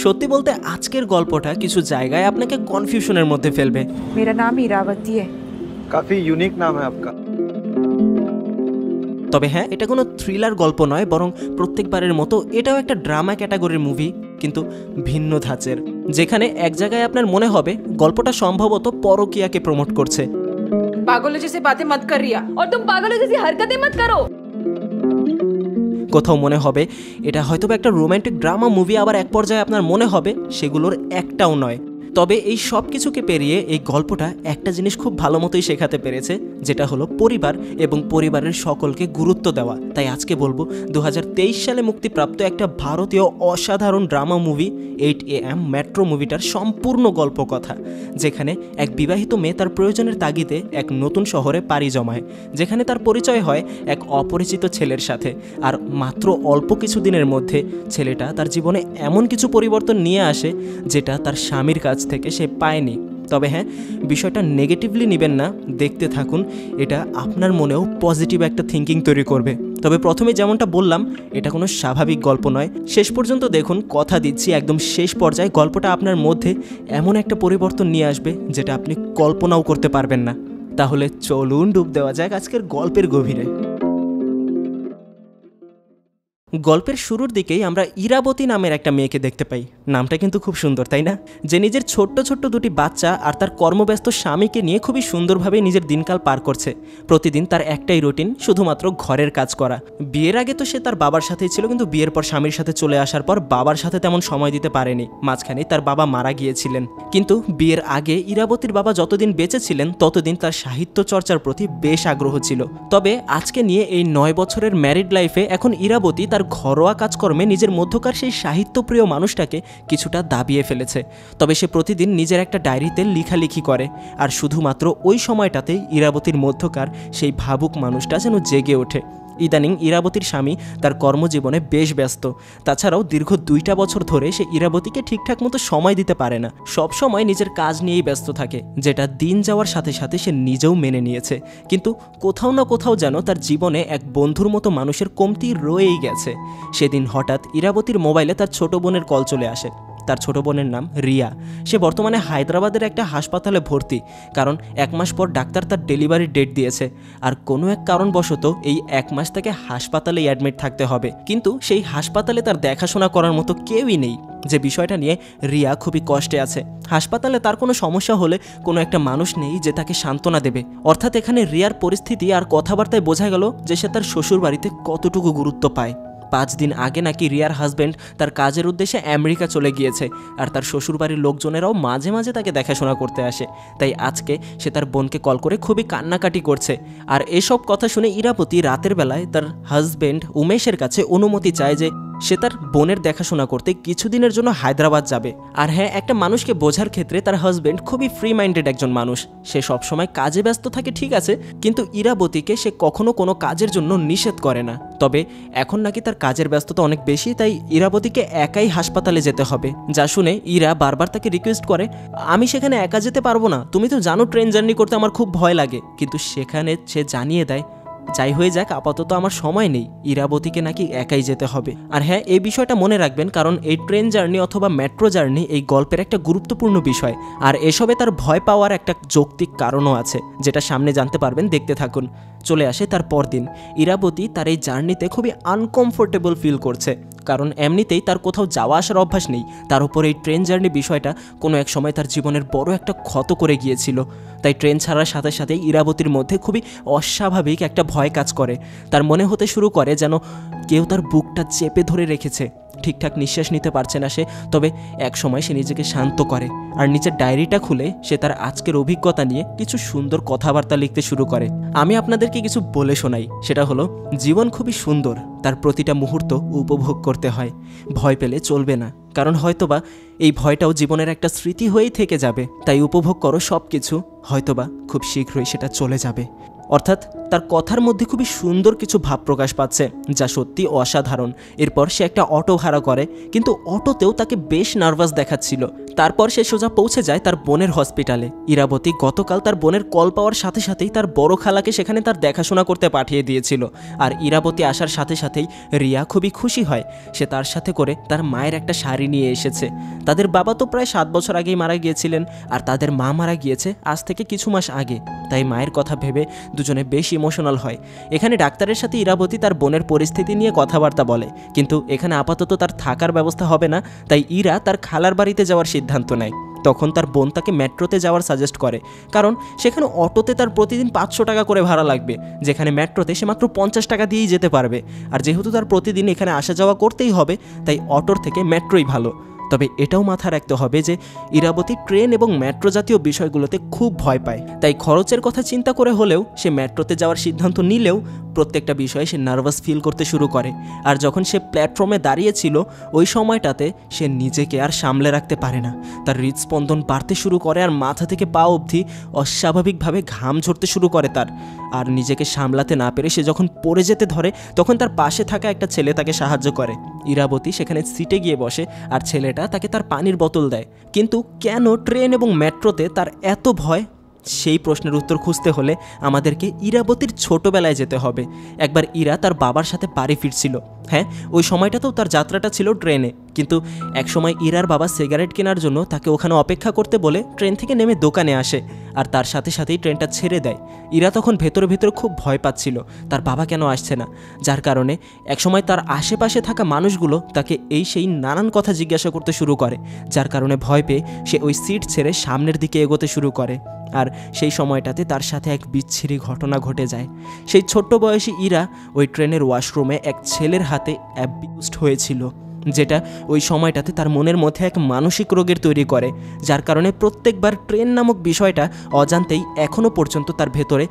সত্যি বলতে আজকের গল্পটা কিছু জায়গায় আপনাকে কনফিউশনের মধ্যে ফেলবে। मेरा नाम हीरावती है। काफी यूनिक नाम है आपका। তবে হ্যাঁ, এটা কোনো থ্রিলার গল্প নয়, বরং প্রত্যেকবারের মতো এটাও একটা ড্রামা ক্যাটাগরির মুভি, কিন্তু ভিন্ন ধাঁচের, যেখানে এক জায়গায় আপনার মনে হবে গল্পটা সম্ভবত পরকীয়াকে প্রমোট করছে। पागलों जैसी बातें मत कर रिया, और तुम पागलों जैसी हरकतें मत करो। কোথাও মনে হবে এটা হয়তো একটা রোমান্টিক ড্রামা মুভি, আবার এক পর্যায়ে আপনার মনে হবে সেগুলোর একটাও নয়। তবে এই সব কিছুকে পেরিয়ে এই গল্পটা একটা জিনিস খুব ভালো মতোই শেখাতে পেরেছে, যেটা হলো পরিবার এবং পরিবারের সকলকে গুরুত্ব দেওয়া। তাই আজকে বলবো 2023 সালে মুক্তিপ্রাপ্ত একটা ভারতীয় অসাধারণ ড্রামা মুভি 8 AM মেট্রো মুভিটার সম্পূর্ণ গল্প কথা, যেখানে এক বিবাহিত মেয়ে তার প্রয়োজনের তাগিদে এক নতুন শহরে পাড়ি জমায়, যেখানে তার পরিচয় হয় এক অপরিচিত ছেলের সাথে। আর মাত্র অল্প কিছু দিনের মধ্যে ছেলেটা তার জীবনে এমন কিছু পরিবর্তন নিয়ে আসে যেটা তার স্বামীর কাছ থেকে সে পায়নি। তবে হ্যাঁ, বিষয়টা নেগেটিভলি নেবেন না, দেখতে থাকুন, এটা আপনার মনেও পজিটিভ একটা থিঙ্কিং তৈরি করবে। তবে প্রথমে যেমনটা বললাম, এটা কোনো স্বাভাবিক গল্প নয়। শেষ পর্যন্ত দেখুন, কথা দিচ্ছি একদম শেষ পর্যায়ে গল্পটা আপনার মধ্যে এমন একটা পরিবর্তন নিয়ে আসবে যেটা আপনি কল্পনাও করতে পারবেন না। তাহলে চলুন ডুব দেওয়া যাক আজকের গল্পের গভীরে। গল্পের শুরুর দিকেই আমরা ইরাবতী নামের একটা মেয়েকে দেখতে পাই। নামটা কিন্তু খুব সুন্দর, তাই না? যে নিজের ছোট্ট ছোট্ট দুটি বাচ্চা আর তার কর্মব্যস্ত স্বামীকে নিয়ে খুবই সুন্দরভাবে নিজের দিনকাল পার করছে। প্রতিদিন তার একটাই রুটিন, শুধুমাত্র ঘরের কাজ করা। বিয়ের আগে তো সে তার বাবার সাথেই ছিল, কিন্তু বিয়ের পর স্বামীর সাথে চলে আসার পর বাবার সাথে তেমন সময় দিতে পারেনি। মাঝখানে তার বাবা মারা গিয়েছিলেন। কিন্তু বিয়ের আগে ইরাবতীর বাবা যতদিন বেঁচে ছিলেন ততদিন তার সাহিত্য চর্চার প্রতি বেশ আগ্রহ ছিল। তবে আজকে নিয়ে এই 9 বছরের ম্যারিড লাইফে এখন ইরাবতী তার ঘরোয়া কাজকর্মে নিজের মধ্যকার সেই সাহিত্যপ্রিয় মানুষটাকে কিছুটা দাবিয়ে ফেলেছে। তবে সে প্রতিদিন নিজের একটা ডায়েরিতে লেখালেখি করে, আর শুধুমাত্র ওই সময়টাতেই ইরাবতীর মধ্যকার সেই ভাবুক মানুষটা যেন জেগে ওঠে। ইদানিং ইরাবতীর স্বামী তার কর্মজীবনে বেশ ব্যস্ত। তাছাড়াও দীর্ঘ 2টা বছর ধরে সে ইরাবতীকে ঠিকঠাক মতো সময় দিতে পারে না। সব সময় নিজের কাজ নিয়েই ব্যস্ত থাকে, যেটা দিন যাওয়ার সাথে সাথে সে নিজেও মেনে নিয়েছে। কিন্তু কোথাও না কোথাও যেন তার জীবনে এক বন্ধুর মতো মানুষের কমতি রয়েই গেছে। সেদিন হঠাৎ ইরাবতীর মোবাইলে তার ছোট বোনের কল চলে আসে। তার ছোট বোনের নাম রিয়া। সে বর্তমানে হায়দ্রাবাদের একটা হাসপাতালে ভর্তি, কারণ 1 মাস পর ডাক্তার তার ডেলিভারির ডেট দিয়েছে। আর কোনো এক কারণবশত এই 1 মাস তাকে হাসপাতালে অ্যাডমিট থাকতে হবে। কিন্তু সেই হাসপাতালে তার দেখাশোনা করার মতো কেউই নেই, যে বিষয়টা নিয়ে রিয়া খুবই কষ্টে আছে। হাসপাতালে তার কোনো সমস্যা হলে কোনো একটা মানুষ নেই যে তাকে সান্ত্বনা দেবে। অর্থাৎ এখানে রিয়ার পরিস্থিতি আর কথাবার্তায় বোঝা গেল যে সে তার শ্বশুর বাড়িতে কতটুকু গুরুত্ব পায়। 5 দিন আগে নাকি রিয়ার হাজব্যান্ড তার কাজের উদ্দেশ্যে আমেরিকা চলে গিয়েছে, আর তার শ্বশুরবাড়ির লোকজনেরাও মাঝে মাঝে তাকে দেখাশোনা করতে আসে। তাই আজকে সে তার বোনকে কল করে খুবই কান্নাকাটি করছে। আর এসব কথা শুনে ইরাবতী রাতের বেলায় তার হাজব্যান্ড উমেশের কাছে অনুমতি চায় যে সে তার বোনের দেখাশোনা করতে কিছুদিনের জন্য হায়দ্রাবাদ যাবে। আর হ্যাঁ, একটা মানুষকে বোঝার ক্ষেত্রে তার হাজব্যান্ড খুবই ফ্রি মাইন্ডেড একজন মানুষ। সে সবসময় কাজে ব্যস্ত থাকে ঠিক আছে, কিন্তু ইরাবতীকে সে কখনো কোনো কাজের জন্য নিষেধ করে না। তবে এখন নাকি তার কাজের ব্যস্ততা অনেক বেশি, তাই ইরাবতীকে একাই হাসপাতালে যেতে হবে। যা শুনে ইরা বারবার তাকে রিকোয়েস্ট করে, আমি সেখানে একা যেতে পারবো না, তুমি তো জানো ট্রেন জার্নি করতে আমার খুব ভয় লাগে। কিন্তু সেখানে সে জানিয়ে দেয়, যাই হয়ে যাক, আপাতত আমার সময় নেই, ইরাবতীকে নাকি একাই যেতে হবে। আর হ্যাঁ, এই বিষয়টা মনে রাখবেন, কারণ এই ট্রেন জার্নি অথবা মেট্রো জার্নি এই গল্পের একটা গুরুত্বপূর্ণ বিষয়। আর এসবে তার ভয় পাওয়ার একটা যৌক্তিক কারণও আছে, যেটা সামনে জানতে পারবেন, দেখতে থাকুন। চলে আসে তার পরদিন। ইরাবতী তার এই জার্নিতে খুবই আনকমফোর্টেবল ফিল করছে, কারণ এমনিতেই তার কোথাও যাওয়া আসার অভ্যাস নেই। তার উপর এই ট্রেন জার্নি বিষয়টা কোনো এক সময় তার জীবনের বড় একটা ক্ষত করে গিয়েছিল। তাই ট্রেন ছাড়ার সাথে সাথে ইরাবতীর মধ্যে খুবই অস্বাভাবিক একটা ভয় কাজ করে। তার মনে হতে শুরু করে যেন কেউ তার বুকটা চেপে ধরে রেখেছে। ঠিকঠাক নিঃশ্বাস নিতে পারছে না সে। তবে এক সময় সে নিজেকে শান্ত করে আর নিজের ডায়েরিটা খুলে সে তার আজকের অভিজ্ঞতা নিয়ে কিছু সুন্দর কথাবার্তা লিখতে শুরু করে। আমি আপনাদেরকে কিছু বলে শোনাই, সেটা হলো, জীবন খুবই সুন্দর, তার প্রতিটা মুহূর্ত উপভোগ করতে হয়। ভয় পেলে চলবে না, কারণ হয়তোবা এই ভয়টাও জীবনের একটা স্মৃতি হয়েই থেকে যাবে। তাই উপভোগ করো সব কিছু, হয়তোবা খুব শীঘ্রই সেটা চলে যাবে। অর্থাৎ তার কথার মধ্যে খুবই সুন্দর কিছু ভাব প্রকাশ পাচ্ছে, যা সত্যি অসাধারণ। এরপর সে একটা অটো ভাড়া করে, কিন্তু অটোতেও তাকে বেশ নার্ভাস দেখাচ্ছিল। তারপর সে সোজা পৌঁছে যায় তার বোনের হসপিটালে। ইরাবতী গতকাল তার বোনের কল পাওয়ার সাথে সাথেই তার বড় খালাকে সেখানে তার দেখাশোনা করতে পাঠিয়ে দিয়েছিল। আর ইরাবতী আসার সাথে সাথেই রিয়া খুবই খুশি হয়। সে তার সাথে করে তার মায়ের একটা শাড়ি নিয়ে এসেছে। তাদের বাবা তো প্রায় 7 বছর আগেই মারা গিয়েছিলেন, আর তাদের মা মারা গিয়েছে আজ থেকে কিছু মাস আগে। তাই মায়ের কথা ভেবে দুজনে বেশ ইমোশনাল হয়। এখানে ডাক্তারের সাথে ইরাবতী তার বোনের পরিস্থিতি নিয়ে কথাবার্তা বলে, কিন্তু এখানে আপাতত তার থাকার ব্যবস্থা হবে না। তাই ইরা তার খালার বাড়িতে যাওয়ার সিদ্ধান্ত নেয়। তখন তার বোন তাকে মেট্রোতে যাওয়ার সাজেস্ট করে, কারণ সেখানে অটোতে তার প্রতিদিন 500 টাকা করে ভাড়া লাগবে, যেখানে মেট্রোতে সে মাত্র 50 টাকা দিয়েই যেতে পারবে। আর যেহেতু তার প্রতিদিন এখানে আসা যাওয়া করতেই হবে, তাই অটোর থেকে মেট্রোই ভালো। তবে এটাও মাথায় রাখতে হবে যে ইরাবতী ট্রেন এবং মেট্রো জাতীয় বিষয়গুলোতে খুব ভয় পায়। তাই খরচের কথা চিন্তা করে হলেও সে মেট্রোতে যাওয়ার সিদ্ধান্ত নিলেও প্রত্যেকটা বিষয়ে সে নার্ভাস ফিল করতে শুরু করে। আর যখন সে প্ল্যাটফর্মে দাঁড়িয়েছিল ওই সময়টাতে সে নিজেকে আর সামলে রাখতে পারে না। তার হৃদস্পন্দন বাড়তে শুরু করে, আর মাথা থেকে পা অবধি অস্বাভাবিকভাবে ঘাম ঝরতে শুরু করে তার। আর নিজেকে সামলাতে না পেরে সে যখন পড়ে যেতে ধরে, তখন তার পাশে থাকা একটা ছেলে তাকে সাহায্য করে। ইরাবতী সেখানে সিটে গিয়ে বসে, আর ছেলেটা তাকে তার পানির বোতল দেয়। কিন্তু কেন ট্রেন এবং মেট্রোতে তার এত ভয়? সেই প্রশ্নের উত্তর খুঁজতে হলে আমাদেরকে ইরাবতীর ছোটবেলায় যেতে হবে। একবার ইরা তার বাবার সাথে বাড়ি ফিরছিল। হ্যাঁ, ওই সময়টাতেও তার যাত্রাটা ছিল ট্রেনে, কিন্তু একসময় ইরার বাবা সিগারেট কেনার জন্য তাকে ওখানে অপেক্ষা করতে বলে ট্রেন থেকে নেমে দোকানে আসে, আর তার সাথে সাথেই ট্রেনটা ছেড়ে দেয়। ইরা তখন ভেতরে ভেতরে খুব ভয় পাচ্ছিল তার বাবা কেন আসছে না, যার কারণে একসময় তার আশেপাশে থাকা মানুষগুলো তাকে সেই নানান কথা জিজ্ঞাসা করতে শুরু করে, যার কারণে ভয় পেয়ে সে ওই সিট ছেড়ে সামনের দিকে এগোতে শুরু করে। আর সেই সময়টাতে তার সাথে এক বিচ্ছিরি ঘটনা ঘটে যায়। সেই ছোট্ট বয়সী ইরা ওই ট্রেনের ওয়াশরুমে এক ছেলের হাতে অ্যাবিউজড হয়েছিল, যেটা ওই সময়টাতে তার মনের মধ্যে এক মানসিক রোগের তৈরি করে, যার কারণে প্রত্যেকবার ট্রেন নামক বিষয়টা অজান্তেই এখনও পর্যন্ত তার ভেতরে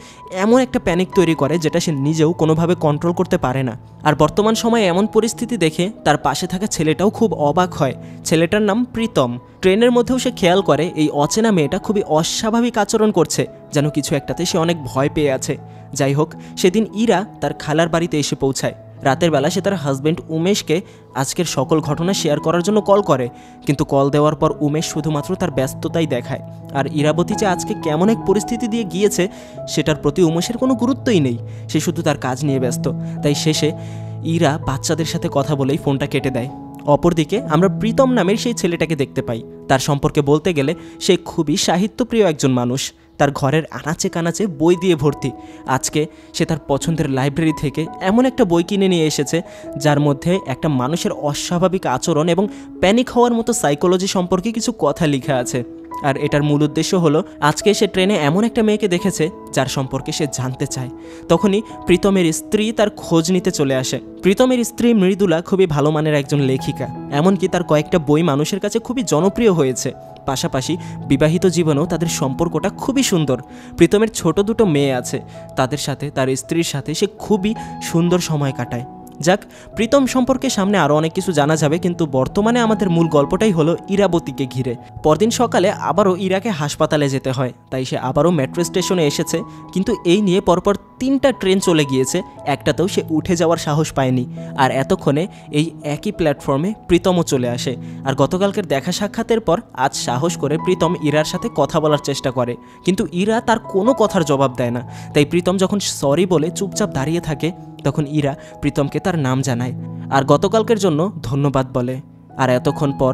এমন একটা প্যানিক তৈরি করে, যেটা সে নিজেও কোনোভাবে কন্ট্রোল করতে পারে না। আর বর্তমান সময়ে এমন পরিস্থিতি দেখে তার পাশে থাকা ছেলেটাও খুব অবাক হয়। ছেলেটার নাম প্রীতম। ট্রেনের মধ্যেও সে খেয়াল করে এই অচেনা মেয়েটা খুবই অস্বাভাবিক আচরণ করছে, যেন কিছু একটাতে সে অনেক ভয় পেয়ে আছে। যাই হোক, সেদিন ইরা তার খালার বাড়িতে এসে পৌঁছায়। রাতের বেলা সে তার হাজব্যান্ড উমেশকে আজকের সকল ঘটনা শেয়ার করার জন্য কল করে, কিন্তু কল দেওয়ার পর উমেশ শুধুমাত্র তার ব্যস্ততাই দেখায়। আর ইরাবতী যে আজকে কেমন এক পরিস্থিতি দিয়ে গিয়েছে সেটার প্রতি উমেশের কোনো গুরুত্বই নেই, সে শুধু তার কাজ নিয়ে ব্যস্ত। তাই শেষে ইরা বাচ্চাদের সাথে কথা বলেই ফোনটা কেটে দেয়। অপরদিকে আমরা প্রীতম নামের সেই ছেলেটাকে দেখতে পাই। তার সম্পর্কে বলতে গেলে সে খুবই সাহিত্যপ্রিয় একজন মানুষ। তার ঘরের আনাচে কানাচে বই দিয়ে ভর্তি। আজকে সে তার পছন্দের লাইব্রেরি থেকে এমন একটা বই কিনে নিয়ে এসেছে, যার মধ্যে একটা মানুষের অস্বাভাবিক আচরণ এবং প্যানিক হওয়ার মতো সাইকোলজি সম্পর্কে কিছু কথা লেখা আছে। আর এটার মূল উদ্দেশ্য হলো আজকে সে ট্রেনে এমন একটা মেয়েকে দেখেছে যার সম্পর্কে সে জানতে চায়। তখনই প্রীতমের স্ত্রী তার খোঁজ নিতে চলে আসে। প্রীতমের স্ত্রী মৃদুলা খুবই ভালো মানের একজন লেখিকা, এমনকি তার কয়েকটা বই মানুষের কাছে খুবই জনপ্রিয় হয়েছে। পাশাপাশি বিবাহিত জীবনেও তাদের সম্পর্কটা খুবই সুন্দর। প্রীতমের ছোট দুটো মেয়ে আছে, তাদের সাথে তার স্ত্রীর সাথে সে খুবই সুন্দর সময় কাটায়। যাক, প্রীতম সম্পর্কে সামনে আরও অনেক কিছু জানা যাবে, কিন্তু বর্তমানে আমাদের মূল গল্পটাই হলো ইরাবতীকে ঘিরে। পরদিন সকালে আবারও ইরাকে হাসপাতালে যেতে হয়, তাই সে আবারও মেট্রো স্টেশনে এসেছে, কিন্তু এই নিয়ে পরপর 3টা ট্রেন চলে গিয়েছে, একটাতেও সে উঠে যাওয়ার সাহস পায়নি। আর এতক্ষণে এই একই প্ল্যাটফর্মে প্রীতমও চলে আসে। আর গতকালকের দেখা সাক্ষাতের পর আজ সাহস করে প্রীতম ইরার সাথে কথা বলার চেষ্টা করে, কিন্তু ইরা তার কোনো কথার জবাব দেয় না। তাই প্রীতম যখন সরি বলে চুপচাপ দাঁড়িয়ে থাকে, তখন ইরা প্রীতমকে তার নাম জানায় আর গতকালকের জন্য ধন্যবাদ বলে। আর এতক্ষণ পর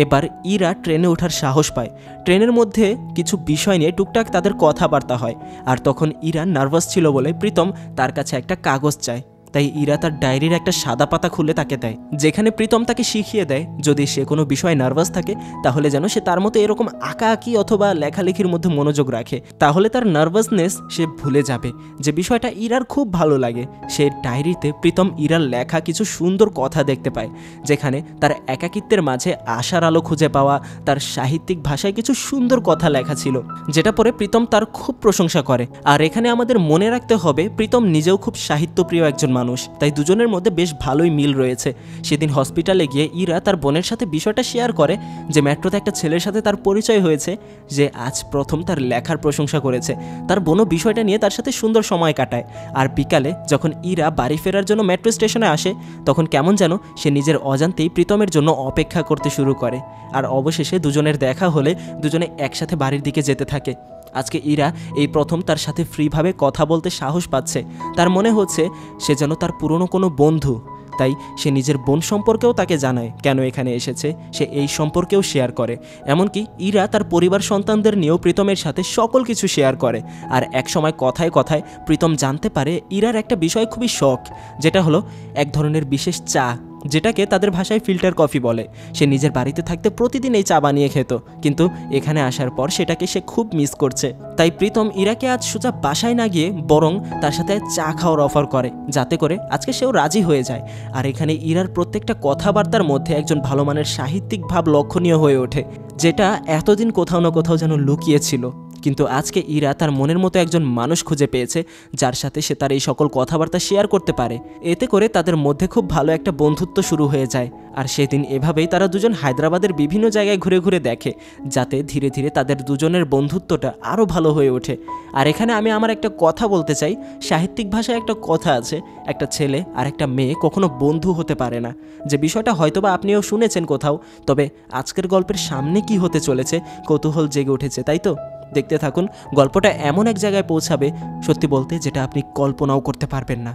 এবার ইরা ট্রেনে ওঠার সাহস পায়। ট্রেনের মধ্যে কিছু বিষয় নিয়ে টুকটাক তাদের কথাবার্তা হয়, আর তখন ইরা নার্ভাস ছিল বলে প্রীতম তার কাছে একটা কাগজ চায়। তাই ইরা তার ডায়েরির একটা সাদা পাতা খুলে তাকে দেয়, যেখানে প্রীতম তাকে শিখিয়ে দেয় যদি সে কোনো বিষয়ে নার্ভাস থাকে তাহলে যেন সে তার মতো এরকম আঁকাআঁকি অথবা লেখালেখির মধ্যে মনোযোগ রাখে, তাহলে তার নার্ভাসনেস সে ভুলে যাবে। যে বিষয়টা ইরার খুব ভালো লাগে, সে ডায়েরিতে প্রীতম ইরার লেখা কিছু সুন্দর কথা দেখতে পায়, যেখানে তার একাকিত্বের মাঝে আশার আলো খুঁজে পাওয়া তার সাহিত্যিক ভাষায় কিছু সুন্দর কথা লেখা ছিল, যেটা পরে প্রীতম তার খুব প্রশংসা করে। আর এখানে আমাদের মনে রাখতে হবে প্রীতম নিজেও খুব সাহিত্যপ্রিয় একজন মানুষ। মানুষ, তাই দুজনের মধ্যে বেশ ভালোই মিল রয়েছে। সেদিন হসপিটালে গিয়ে ইরা তার বোনের সাথে বিষয়টা শেয়ার করে যে মেট্রোতে একটা ছেলের সাথে তার পরিচয় হয়েছে যে আজ প্রথম তার লেখার প্রশংসা করেছে। তার বোনও বিষয়টা নিয়ে তার সাথে সুন্দর সময় কাটায়। আর বিকালে যখন ইরা বাড়ি ফেরার জন্য মেট্রো স্টেশনে আসে তখন কেমন যেন সে নিজের অজান্তেই প্রীতমের জন্য অপেক্ষা করতে শুরু করে। আর অবশেষে দুজনের দেখা হলে দুজনে একসাথে বাড়ির দিকে যেতে থাকে। আজকে ইরা এই প্রথম তার সাথে ফ্রিভাবে কথা বলতে সাহস পাচ্ছে। তার মনে হচ্ছে সে যেন তার পুরনো কোনো বন্ধু। তাই সে নিজের বোন সম্পর্কেও তাকে জানায় কেন এখানে এসেছে, সে এই সম্পর্কেও শেয়ার করে। এমনকি ইরা তার পরিবার সন্তানদের নিয়েও প্রীতমের সাথে সকল কিছু শেয়ার করে। আর একসময় কথায় কথায় প্রীতম জানতে পারে ইরার একটা বিষয় খুবই শখ, যেটা হলো এক ধরনের বিশেষ চা, যেটাকে তাদের ভাষায় ফিল্টার কফি বলে। সে নিজের বাড়িতে থাকতে প্রতিদিন এই চা বানিয়ে খেত, কিন্তু এখানে আসার পর সেটাকে সে খুব মিস করছে। তাই প্রীতম ইরাকে আজ সোজা বাসায় না গিয়ে বরং তার সাথে চা খাওয়ার অফার করে, যাতে করে আজকে সেও রাজি হয়ে যায়। আর এখানে ইরার প্রত্যেকটা কথাবার্তার মধ্যে একজন ভালো মানের সাহিত্যিক ভাব লক্ষণীয় হয়ে ওঠে, যেটা এতদিন কোথাও না কোথাও যেন লুকিয়ে ছিল। কিন্তু আজকে ইরা তার মনের মতো একজন মানুষ খুঁজে পেয়েছে যার সাথে সে তার এই সকল কথাবার্তা শেয়ার করতে পারে। এতে করে তাদের মধ্যে খুব ভালো একটা বন্ধুত্ব শুরু হয়ে যায়। আর সেদিন এভাবেই তারা দুজন হায়দ্রাবাদের বিভিন্ন জায়গায় ঘুরে ঘুরে দেখে, যাতে ধীরে ধীরে তাদের দুজনের বন্ধুত্বটা আরও ভালো হয়ে ওঠে। আর এখানে আমি আমার একটা কথা বলতে চাই, সাহিত্যিক ভাষায় একটা কথা আছে, একটা ছেলে আর একটা মেয়ে কখনো বন্ধু হতে পারে না। যে বিষয়টা হয়তোবা আপনিও শুনেছেন কোথাও, তবে আজকের গল্পের সামনে কি হতে চলেছে কৌতূহল জেগে উঠেছে, তাই তো? দেখতে থাকুন, গল্পটা এমন এক জায়গায় পৌঁছাবে সত্যি বলতে যেটা আপনি কল্পনাও করতে পারবেন না।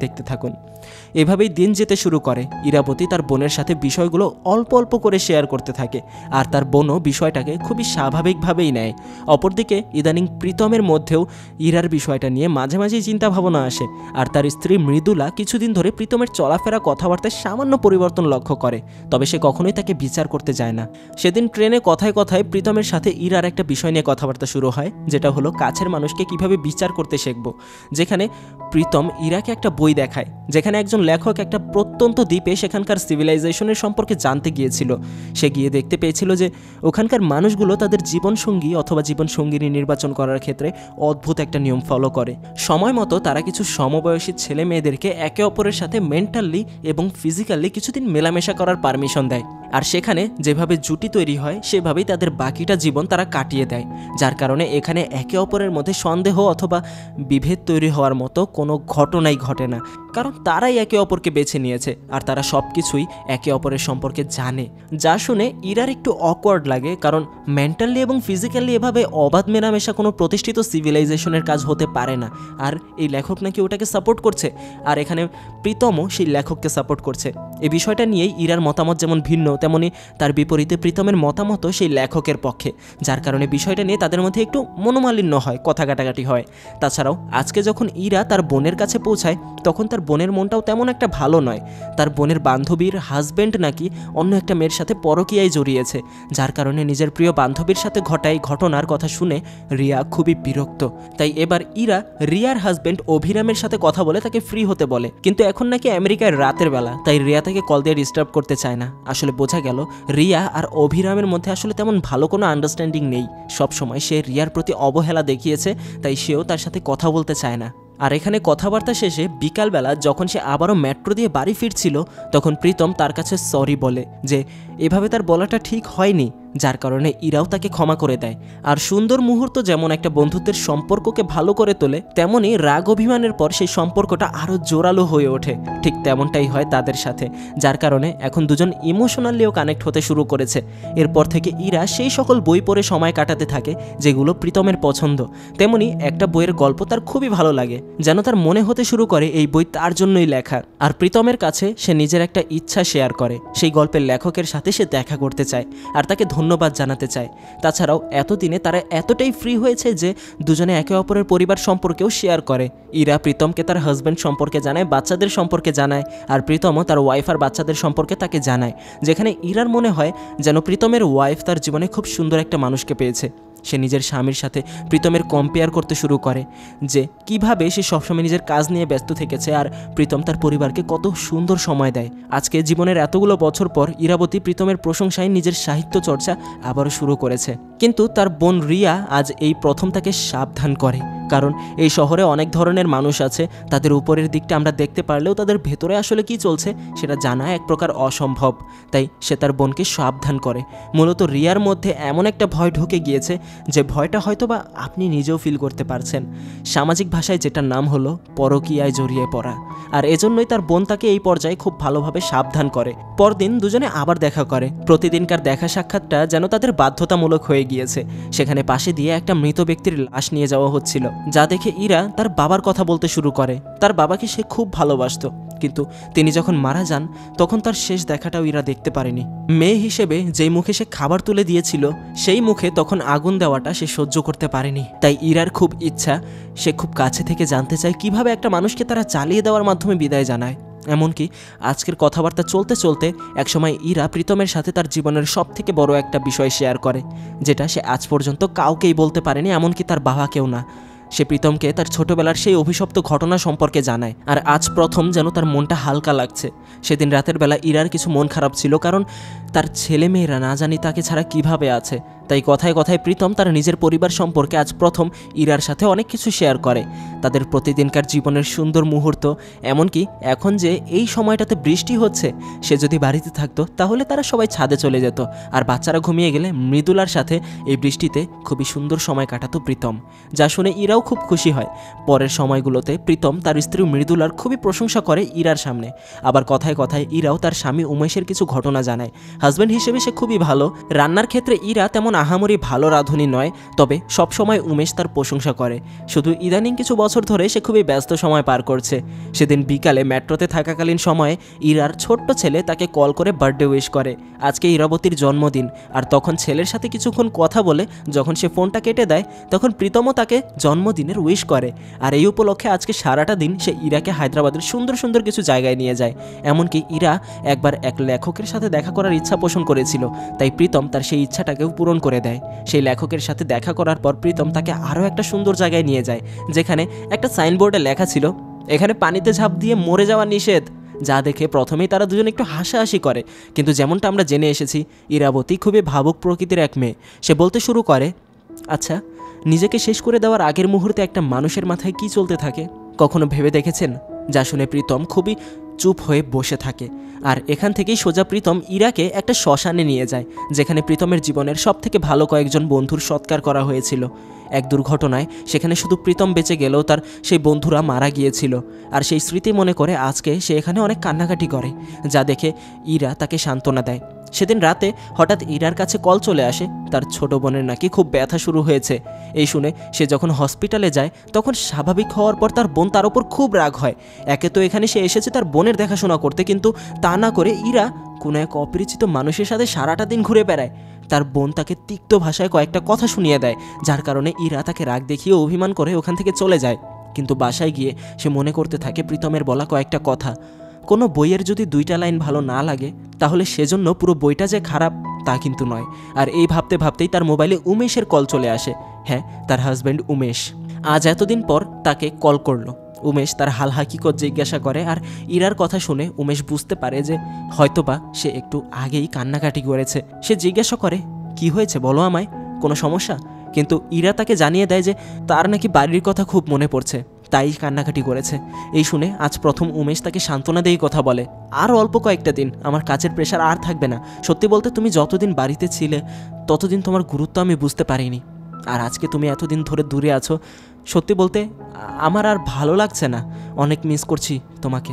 দেখতে থাকুন। এভাবেই দিন যেতে শুরু করে। ইরাবতী তার বোনের সাথে বিষয়গুলো অল্প অল্প করে শেয়ার করতে থাকে, আর তার বোনও বিষয়টাকে খুবই স্বাভাবিকভাবেই নেয়। অপরদিকে ইদানিং প্রীতমের মধ্যেও ইরার বিষয়টা নিয়ে মাঝে মাঝেই চিন্তা ভাবনা আসে। আর তার স্ত্রী মৃদুলা কিছুদিন ধরে প্রীতমের চলাফেরা কথাবার্তায় সামান্য পরিবর্তন লক্ষ্য করে, তবে সে কখনোই তাকে বিচার করতে যায় না। সেদিন ট্রেনে কথায় কথায় প্রীতমের সাথে ইরার একটা বিষয় নিয়ে কথাবার্তা শুরু হয়, যেটা হলো কাছের মানুষকে কিভাবে বিচার করতে শিখব। যেখানে প্রীতম ইরাকে একটা বই দেখায়, যেখানে একজন লেখক একটা প্রত্যন্ত দ্বীপে সেখানকার সিভিলাইজেশনের সম্পর্কে জানতে গিয়েছিল। সে গিয়ে দেখতে পেয়েছিল যে ওখানকার মানুষগুলো তাদের জীবনসঙ্গী অথবা জীবনসঙ্গিনী নির্বাচন করার ক্ষেত্রে অদ্ভুত একটা নিয়ম ফলো করে। সময় মতো তারা কিছু সমবয়সী ছেলে মেয়েদেরকে একে অপরের সাথে মেন্টালি এবং ফিজিক্যালি কিছুদিন মেলামেশা করার পারমিশন দেয়। আর সেখানে যেভাবে জুটি তৈরি হয় সেভাবেই তাদের বাকিটা জীবন তারা কাটিয়ে দেয়, যার কারণে এখানে একে অপরের মধ্যে সন্দেহ অথবা বিভেদ তৈরি হওয়ার মতো কোনো ঘটনাই ঘটে না, কারণ তারাই একে অপরকে বেছে নিয়েছে আর তারা সব কিছুই একে অপরের সম্পর্কে জানে। যা শুনে ইরার একটু অকওয়ার্ড লাগে, কারণ মেন্টালি এবং ফিজিক্যালি এভাবে অবাধ মেলামেশা কোনো প্রতিষ্ঠিত সিভিলাইজেশনের কাজ হতে পারে না। আর এই লেখক নাকি ওটাকে সাপোর্ট করছে, আর এখানে প্রীতমও সেই লেখককে সাপোর্ট করছে। এই বিষয়টা নিয়েই ইরার মতামত যেমন ভিন্ন, তেমনি তার বিপরীতে প্রীতমের মতামতও সেই লেখকের পক্ষে, যার কারণে বিষয়টা নিয়ে তাদের মধ্যে একটু মনোমালিন্য হয়, কথা কাটাকাটি হয়। তাছাড়াও আজকে যখন ইরা তার বোনের কাছে পৌঁছায় তখন তার বোনের মনটাও তেমন একটা ভালো নয়। তার বোনের বান্ধবীর হাজব্যান্ড নাকি অন্য একটা মেয়ের সাথে পরকীয়ায় জড়িয়েছে, যার কারণে নিজের প্রিয় বান্ধবীর সাথে ঘটা এই ঘটনার কথা শুনে রিয়া খুবই বিরক্ত। তাই এবার ইরা রিয়ার হাজব্যান্ড অভিরামের সাথে কথা বলে তাকে ফ্রি হতে বলে, কিন্তু এখন নাকি আমেরিকায় রাতের বেলা, তাই রিয়া তাকে কল দিয়ে ডিস্টার্ব করতে চায় না। আসলে বোঝা গেল রিয়া আর অভিরামের মধ্যে আসলে তেমন ভালো কোনো আন্ডারস্ট্যান্ডিং নেই। সবসময় সে রিয়ার প্রতি অবহেলা দেখিয়েছে, তাই সেও তার সাথে কথা বলতে চায় না। আর এখানে কথাবার্তা শেষে বিকালবেলা যখন সে আবারও মেট্রো দিয়ে বাড়ি ফিরছিল তখন প্রীতম তার কাছে সরি বলে যে এভাবে তার বলাটা ঠিক হয়নি, যার কারণে ইরাও তাকে ক্ষমা করে দেয়। আর সুন্দর মুহূর্ত যেমন একটা বন্ধুত্বের সম্পর্ককে ভালো করে তোলে, তেমনি রাগ অভিমানের পর সেই সম্পর্কটা আরও জোরালো হয়ে ওঠে। ঠিক তেমনটাই হয় তাদের সাথে, যার কারণে এখন দুজন ইমোশনালিও কানেক্ট হতে শুরু করেছে। এরপর থেকে ইরা সেই সকল বই পড়ে সময় কাটাতে থাকে যেগুলো প্রীতমের পছন্দ। তেমনি একটা বইয়ের গল্প তার খুবই ভালো লাগে, যেন তার মনে হতে শুরু করে এই বই তার জন্যই লেখা। আর প্রীতমের কাছে সে নিজের একটা ইচ্ছা শেয়ার করে, সেই গল্পের লেখকের সাথে সে দেখা করতে চায় আর তাকে ধন্যবাদ জানাতে চায়। তাছাড়াও এতদিনে তারা এতটাই ফ্রি হয়েছে যে দুজনে একে অপরের পরিবার সম্পর্কেও শেয়ার করে। ইরা প্রীতমকে তার হাজব্যান্ড সম্পর্কে জানায়, বাচ্চাদের সম্পর্কে জানায়, আর প্রীতমও তার ওয়াইফ আর বাচ্চাদের সম্পর্কে তাকে জানায়। যেখানে ইরার মনে হয় যেন প্রীতমের ওয়াইফ তার জীবনে খুব সুন্দর একটা মানুষকে পেয়েছে। সে নিজের স্বামীর সাথে প্রীতমের কম্পেয়ার করতে শুরু করে যে কিভাবে সে সবসময় নিজের কাজ নিয়ে ব্যস্ত থেকেছে আর প্রীতম তার পরিবারকে কত সুন্দর সময় দেয়। আজকে জীবনের এতগুলো বছর পর ইরাবতী প্রীতমের প্রশংসায় নিজের সাহিত্য চর্চা আবারও শুরু করেছে, কিন্তু তার বোন রিয়া আজ এই প্রথম তাকে সাবধান করে কারণ এই শহরে অনেক ধরনের মানুষ আছে, তাদের উপরের দিকটা আমরা দেখতে পারলেও তাদের ভেতরে আসলে কি চলছে সেটা জানা এক প্রকার অসম্ভব। তাই সে তার বোনকে সাবধান করে। মূলত রিয়ার মধ্যে এমন একটা ভয় ঢুকে গিয়েছে যে ভয়টা হয়তো বা আপনি নিজেও ফিল করতে পারছেন। সামাজিক ভাষায় যেটার নাম হলো পরকীয়ায় জড়িয়ে পড়া। আর এজন্যই তার বোন তাকে এই পর্যায়ে খুব ভালোভাবে সাবধান করে। পরদিন দুজনে আবার দেখা করে। প্রতিদিনকার দেখা সাক্ষাৎটা যেন তাদের বাধ্যতামূলক হয়ে গিয়েছে। সেখানে পাশে দিয়ে একটা মৃত ব্যক্তির লাশ নিয়ে যাওয়া হচ্ছিল, যা দেখে ইরা তার বাবার কথা বলতে শুরু করে। তার বাবাকে সে খুব ভালোবাসতো, কিন্তু তিনি যখন মারা যান তখন তার শেষ দেখাটাও ইরা দেখতে পারেনি। মেয়ে হিসেবে যেই মুখে সে খাবার তুলে দিয়েছিল সেই মুখে তখন আগুন দেওয়াটা সে সহ্য করতে পারেনি। তাই ইরার খুব ইচ্ছা, সে খুব কাছে থেকে জানতে চায় কিভাবে একটা মানুষকে তারা জ্বালিয়ে দেওয়ার মাধ্যমে বিদায় জানায়। এমনকি আজকের কথাবার্তা চলতে চলতে একসময় ইরা প্রীতমের সাথে তার জীবনের সবথেকে বড় একটা বিষয় শেয়ার করে, যেটা সে আজ পর্যন্ত কাউকেই বলতে পারেনি, এমনকি তার বাবাকেও না। সে প্রীতমকে তার ছোটবেলার সেই অভিশপ্ত ঘটনা সম্পর্কে জানায়। আর আজ প্রথম যেন তার মনটা হালকা লাগছে। সেদিন রাতের বেলা ইরার কিছু মন খারাপ ছিল, কারণ তার ছেলেমেয়েরা না জানি তাকে ছাড়া কিভাবে আছে। তাই কথায় কথায় প্রীতম তার নিজের পরিবার সম্পর্কে আজ প্রথম ইরার সাথে অনেক কিছু শেয়ার করে। তাদের প্রতিদিনকার জীবনের সুন্দর মুহূর্ত, এমনকি এখন যে এই সময়টাতে বৃষ্টি হচ্ছে, সে যদি বাড়িতে থাকতো তাহলে তারা সবাই ছাদে চলে যেত, আর বাচ্চারা ঘুমিয়ে গেলে মৃদুলার সাথে এই বৃষ্টিতে খুবই সুন্দর সময় কাটাতো প্রীতম, যা শুনে ইরাও খুব খুশি হয়। পরের সময়গুলোতে প্রীতম তার স্ত্রী মৃদুলার খুবই প্রশংসা করে ইরার সামনে। আবার কথায় কথায় ইরাও তার স্বামী উমেশের কিছু ঘটনা জানায়। হাজব্যান্ড হিসেবে সে খুবই ভালো। রান্নার ক্ষেত্রে ইরা তেমন আহামরি ভালো রাঁধুনি নয়, তবে সবসময় উমেশ তার প্রশংসা করে। শুধু ইদানিং কিছু বছর ধরে সে খুবই ব্যস্ত সময় পার করছে। সেদিন বিকালে মেট্রোতে থাকাকালীন সময়ে ইরার ছোট্ট ছেলে তাকে কল করে বার্থডে উইশ করে। আজকে ইরাবতীর জন্মদিন, আর তখন ছেলের সাথে কিছুক্ষণ কথা বলে যখন সে ফোনটা কেটে দেয় তখন প্রীতমও তাকে জন্মদিনের উইশ করে। আর এই উপলক্ষে আজকে সারাটা দিন সে ইরাকে হায়দ্রাবাদের সুন্দর সুন্দর কিছু জায়গায় নিয়ে যায়। এমনকি ইরা একবার এক লেখকের সাথে দেখা করার ইচ্ছা পোষণ করেছিল, তাই প্রীতম তার সেই ইচ্ছাটাকেও পূরণ করে দেয়। সেই লেখকের সাথে দেখা করার পর প্রীতম তাকে আরও একটা সুন্দর জায়গায় নিয়ে যায়, যেখানে একটা সাইনবোর্ডে লেখা ছিল, এখানে পানিতে ঝাঁপ দিয়ে মরে যাওয়া নিষেধ। যা দেখে প্রথমেই তারা দুজন একটু হাসাহাসি করে, কিন্তু যেমনটা আমরা জেনে এসেছি ইরাবতী খুবই ভাবুক প্রকৃতির এক মেয়ে। সে বলতে শুরু করে, আচ্ছা, নিজেকে শেষ করে দেওয়ার আগের মুহূর্তে একটা মানুষের মাথায় কি চলতে থাকে কখনো ভেবে দেখেছেন? যা শুনে প্রীতম খুবই চুপ হয়ে বসে থাকে। আর এখান থেকেই সোজা প্রীতম ইরাকে একটা শ্মশানে নিয়ে যায়, যেখানে প্রীতমের জীবনের সবথেকে ভালো কয়েকজন বন্ধুর সৎকার করা হয়েছিল। এক দুর্ঘটনায় সেখানে শুধু প্রীতম বেঁচে গেলেও তার সেই বন্ধুরা মারা গিয়েছিল। আর সেই স্মৃতি মনে করে আজকে সে এখানে অনেক কান্নাকাটি করে, যা দেখে ইরা তাকে সান্ত্বনা দেয়। সেদিন রাতে হঠাৎ ইরার কাছে কল চলে আসে, তার ছোট বোনের নাকি খুব ব্যথা শুরু হয়েছে। এই শুনে সে যখন হসপিটালে যায় তখন স্বাভাবিক হওয়ার পর তার বোন তার ওপর খুব রাগ হয়। একে তো এখানে সে এসেছে তার বোনের দেখাশোনা করতে, কিন্তু তা না করে ইরা কোনো এক অপরিচিত মানুষের সাথে সারাটা দিন ঘুরে বেড়ায়। তার বোন তাকে তিক্ত ভাষায় কয়েকটা কথা শুনিয়ে দেয়, যার কারণে ইরা তাকে রাগ দেখিয়ে অভিমান করে ওখান থেকে চলে যায়। কিন্তু বাসায় গিয়ে সে মনে করতে থাকে প্রীতমের বলা কয়েকটা কথা। কোনো বইয়ের যদি 2টা লাইন ভালো না লাগে তাহলে সেজন্য পুরো বইটা যে খারাপ তা কিন্তু নয়। আর এই ভাবতে ভাবতেই তার মোবাইলে উমেশের কল চলে আসে। হ্যাঁ, তার হাজব্যান্ড উমেশ আজ এতদিন পর তাকে কল করলো। উমেশ তার হাল হাকিকত জিজ্ঞাসা করে, আর ইরার কথা শুনে উমেশ বুঝতে পারে যে হয়তোবা সে একটু আগেই কান্নাকাটি করেছে। সে জিজ্ঞাসা করে, কি হয়েছে বলো আমায়, কোনো সমস্যা? কিন্তু ইরা তাকে জানিয়ে দেয় যে তার নাকি বাড়ির কথা খুব মনে পড়ছে, তাই কান্নাকাটি করেছে। এই শুনে আজ প্রথম উমেশ তাকে সান্ত্বনা দিয়ে কথা বলে, আর অল্প কয়েকটা দিন, আমার কাজের প্রেশার আর থাকবে না। সত্যি বলতে তুমি যতদিন বাড়িতে ছিলে ততদিন তোমার গুরুত্ব আমি বুঝতে পারিনি, আর আজকে তুমি এতদিন ধরে দূরে আছো, সত্যি বলতে আমার আর ভালো লাগছে না। অনেক মিস করছি তোমাকে,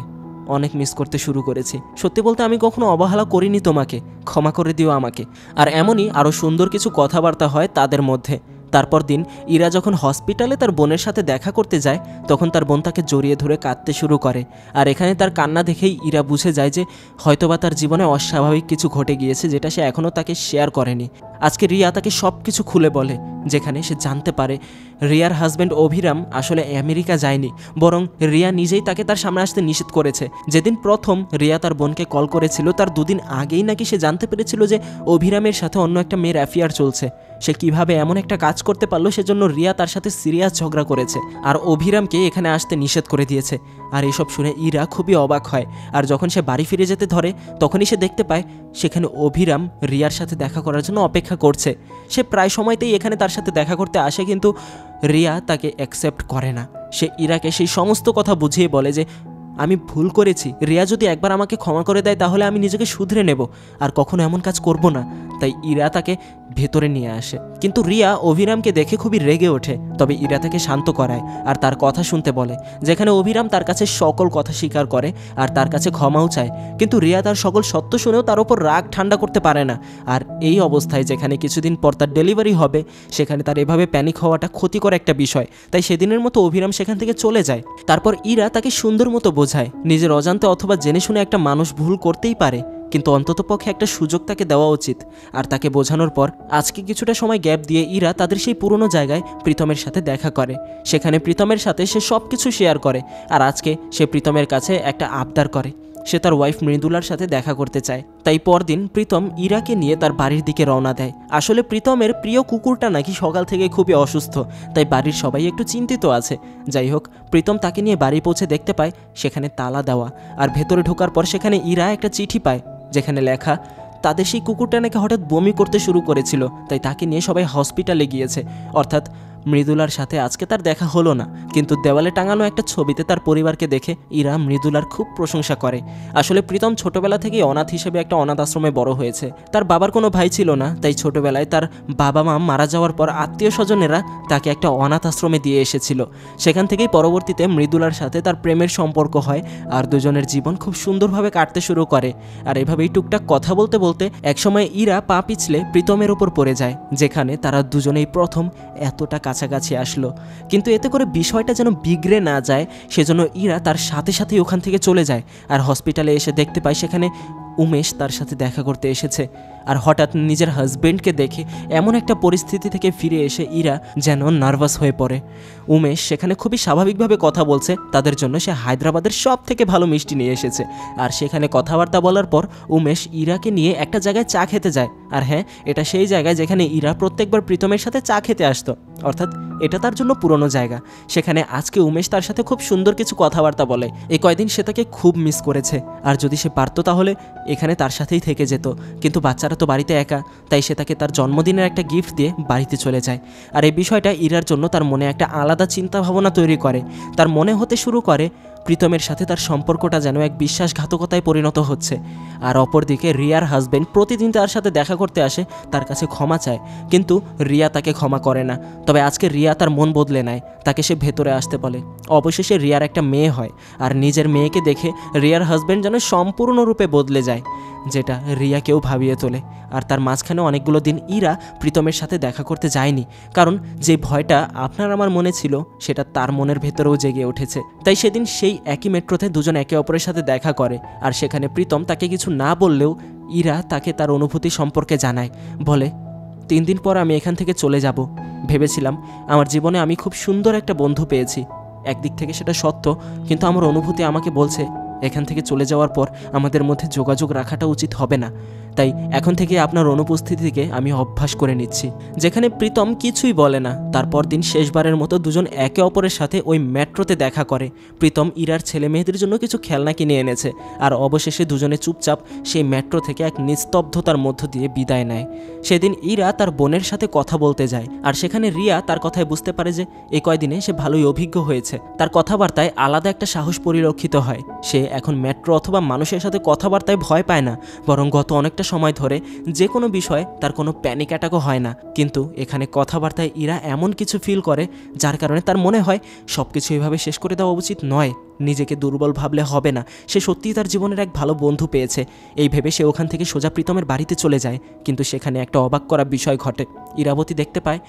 অনেক মিস করতে শুরু করেছি। সত্যি বলতে আমি কখনো অবহেলা করিনি তোমাকে, ক্ষমা করে দিও আমাকে। আর এমনই আরও সুন্দর কিছু কথাবার্তা হয় তাদের মধ্যে। তারপর দিন ইরা যখন হসপিটালে তার বোনের সাথে দেখা করতে যায় তখন তার বোন তাকে জড়িয়ে ধরে কাঁদতে শুরু করে। আর এখানে তার কান্না দেখেই ইরা বুঝে যায় যে হয়তোবা তার জীবনে অস্বাভাবিক কিছু ঘটে গিয়েছে, যেটা সে এখনও তাকে শেয়ার করেনি। আজকে রিয়া তাকে সব কিছু খুলে বলে, যেখানে সে জানতে পারে রিয়ার হাজব্যান্ড অভিরাম আসলে আমেরিকা যায়নি, বরং রিয়া নিজেই তাকে তার সামনে আসতে নিষেধ করেছে। যেদিন প্রথম রিয়া তার বোনকে কল করেছিল তার 2 দিন আগেই নাকি সে জানতে পেরেছিল যে অভিরামের সাথে অন্য একটা মেয়ের অ্যাফেয়ার চলছে। সে কিভাবে এমন একটা কাজ করতে পারলো সেজন্য রিয়া তার সাথে সিরিয়াস ঝগড়া করেছে, আর অভিরামকে এখানে আসতে নিষেধ করে দিয়েছে। আর এইসব শুনে ইরা খুবই অবাক হয়। আর যখন সে বাড়ি ফিরে যেতে ধরে তখনই সে দেখতে পায় সেখানে অভিরাম রিয়ার সাথে দেখা করার জন্য অপেক্ষা করছে। সে প্রায় সময়তেই এখানে তার সাথে দেখা করতে আসে, কিন্তু রিয়া তাকে অ্যাকসেপ্ট করে না। সে ইরাকে সেই সমস্ত কথা বুঝিয়ে বলে যে আমি ভুল করেছি, রিয়া যদি একবার আমাকে ক্ষমা করে দেয় তাহলে আমি নিজেকে শুধরে নেব, আর কখনো এমন কাজ করব না। তাই ইরা তাকে ভেতরে নিয়ে আসে, কিন্তু রিয়া অভিরামকে দেখে খুবই রেগে ওঠে। তবে ইরা তাকে শান্ত করায় আর তার কথা শুনতে বলে, যেখানে অভিরাম তার কাছে সকল কথা স্বীকার করে আর তার কাছে ক্ষমাও চায়। কিন্তু রিয়া তার সকল সত্য শুনেও তার ওপর রাগ ঠান্ডা করতে পারে না। আর এই অবস্থায় যেখানে কিছুদিন পর তার ডেলিভারি হবে, সেখানে তার এভাবে প্যানিক হওয়াটা ক্ষতিকর একটা বিষয়। তাই সেদিনের মতো অভিরাম সেখান থেকে চলে যায়। তারপর ইরা তাকে সুন্দর মতো বোঝায় নিজের অজান্তে অথবা জেনে শুনে একটা মানুষ ভুল করতেই পারে, কিন্তু অন্ততপক্ষে একটা সুযোগ তাকে দেওয়া উচিত। আর তাকে বোঝানোর পর আজকে কিছুটা সময় গ্যাপ দিয়ে ইরা তাদের সেই পুরনো জায়গায় প্রীতমের সাথে দেখা করে। সেখানে প্রীতমের সাথে সে সব কিছু শেয়ার করে। আর আজকে সে প্রীতমের কাছে একটা আবদার করে, সে তার ওয়াইফ মৃদুলার সাথে দেখা করতে চায়। তাই পরদিন প্রীতম ইরাকে নিয়ে তার বাড়ির দিকে রওনা দেয়। আসলে প্রীতমের প্রিয় কুকুরটা নাকি সকাল থেকে খুবই অসুস্থ, তাই বাড়ির সবাই একটু চিন্তিত আছে। যাই হোক, প্রীতম তাকে নিয়ে বাড়ি পৌঁছে দেখতে পায় সেখানে তালা দেওয়া, আর ভেতরে ঢোকার পর সেখানে ইরা একটা চিঠি পায় যেখানে লেখা তাদের সেই কুকুরটা নাকি হঠাৎ বমি করতে শুরু করেছিল, তাই তাকে নিয়ে সবাই হসপিটালে গিয়েছে। অর্থাৎ মৃদুলার সাথে আজকে তার দেখা হলো না, কিন্তু দেওয়ালে টাঙানো একটা ছবিতে তার পরিবারকে দেখে ইরা মৃদুলার খুব প্রশংসা করে। আসলে প্রীতম ছোটবেলা থেকেই অনাথ হিসেবে একটা অনাথ আশ্রমে বড় হয়েছে। তার বাবার কোনো ভাই ছিল না, তাই ছোটবেলায় তার বাবা মা মারা যাওয়ার পর আত্মীয় স্বজনেরা তাকে একটা অনাথ আশ্রমে দিয়ে এসেছিল। সেখান থেকেই পরবর্তীতে মৃদুলার সাথে তার প্রেমের সম্পর্ক হয়, আর দুজনের জীবন খুব সুন্দরভাবে কাটতে শুরু করে। আর এভাবেই টুকটাক কথা বলতে বলতে একসময় ইরা পা পিছলে প্রীতমের ওপর পড়ে যায়, যেখানে তারা দুজনেই প্রথম এতটা কাছাকাছি আসলো। কিন্তু এতে করে বিষয়টা যেন বিগড়ে না যায়, সেজন্য ইরা তার সাথে সাথেই ওখান থেকে চলে যায়। আর হসপিটালে এসে দেখতে পায় সেখানে উমেশ তার সাথে দেখা করতে এসেছে। আর হঠাৎ নিজের হাজবেন্ডকে দেখে এমন একটা পরিস্থিতি থেকে ফিরে এসে ইরা যেন নার্ভাস হয়ে পড়ে। উমেশ সেখানে খুবই স্বাভাবিকভাবে কথা বলছে, তাদের জন্য সে হায়দ্রাবাদের সব থেকে ভালো মিষ্টি নিয়ে এসেছে। আর সেখানে কথাবার্তা বলার পর উমেশ ইরাকে নিয়ে একটা জায়গায় চা খেতে যায়। আর হ্যাঁ, এটা সেই জায়গায় যেখানে ইরা প্রত্যেকবার প্রীতমের সাথে চা খেতে আসতো, অর্থাৎ এটা তার জন্য পুরনো জায়গা। সেখানে আজকে উমেশ তার সাথে খুব সুন্দর কিছু কথাবার্তা বলে। এই কয়দিন সে তাকে খুব মিস করেছে, আর যদি সে পারতো তাহলে এখানে তার সাথেই থেকে যেত। কিন্তু বাচ্চারা তো বাড়িতে একা, তাই সে তাকে তার জন্মদিনের একটা গিফট দিয়ে বাড়িতে চলে যায়। আর এই বিষয়টা ইরার জন্য তার মনে একটা আলাদা চিন্তা ভাবনা তৈরি করে। তার মনে হতে শুরু করে প্রীতমের সাথে তার সম্পর্কটা যেন এক বিশ্বাসঘাতকতায় পরিণত হচ্ছে। আর অপরদিকে রিয়ার হাজবেন্ড প্রতিদিন তার সাথে দেখা করতে আসে, তার কাছে ক্ষমা চায়, কিন্তু রিয়া তাকে ক্ষমা করে না। তবে আজকে রিয়া তার মন বদলে নেয়, তাকে সে ভেতরে আসতে বলে। অবশেষে রিয়ার একটা মেয়ে হয়, আর নিজের মেয়েকে দেখে রিয়ার হাজবেন্ড যেন সম্পূর্ণরূপে বদলে যায়, যেটা রিয়াকেও ভাবিয়ে তোলে। আর তার মাঝখানে অনেকগুলো দিন ইরা প্রীতমের সাথে দেখা করতে যায়নি, কারণ যে ভয়টা আপনার আমার মনে ছিল সেটা তার মনের ভেতরেও জেগে উঠেছে। তাই সেদিন সেই একই মেট্রোতে দুজন একে অপরের সাথে দেখা করে। আর সেখানে প্রীতম তাকে কিছু না বললেও ইরা তাকে তার অনুভূতি সম্পর্কে জানায়। বলে, 3 দিন পর আমি এখান থেকে চলে যাব। ভেবেছিলাম আমার জীবনে আমি খুব সুন্দর একটা বন্ধু পেয়েছি। একদিক থেকে সেটা সত্য, কিন্তু আমার অনুভূতি আমাকে বলছে এখান থেকে চলে যাওয়ার পর আমাদের মধ্যে যোগাযোগ রাখাটা উচিত হবে না। তাই এখন থেকে আপনার অনুপস্থিতিকে আমি অভ্যাস করে নিচ্ছি। যেখানে প্রীতম কিছুই বলে না। তারপর দিন শেষবারের মতো দুজন একে অপরের সাথে ওই মেট্রোতে দেখা করে। প্রীতম ইরার ছেলে মেয়েদের জন্য কিছু খেলনা কিনে এনেছে। আর অবশেষে দুজনে চুপচাপ সেই মেট্রো থেকে এক নিস্তব্ধতার মধ্য দিয়ে বিদায় নেয়। সেদিন ইরা তার বোনের সাথে কথা বলতে যায়, আর সেখানে রিয়া তার কথায় বুঝতে পারে যে এই কয়দিনে সে ভালোই অভিজ্ঞ হয়েছে। তার কথাবার্তায় আলাদা একটা সাহস পরিলক্ষিত হয়। সে এখন মেট্রো অথবা মানুষের সাথে কথাবার্তায় ভয় পায় না, বরং গত অনেকটা সময় ধরে যে কোনো বিষয়ে তার কোনো প্যানিক অ্যাটাকও হয় না। কিন্তু এখানে কথাবার্তায় ইরা এমন কিছু ফিল করে যার কারণে তার মনে হয় সব কিছু এভাবে শেষ করে দেওয়া উচিত নয়। নিজেকে দুর্বল ভাবলে হবে না, সে সত্যিই তার জীবনের এক ভালো বন্ধু পেয়েছে। এই ভেবে সে ওখান থেকে সোজা প্রীতমের বাড়িতে চলে যায়। কিন্তু সেখানে একটা অবাক করা বিষয় ঘটে। ইরাবতী দেখতে পায়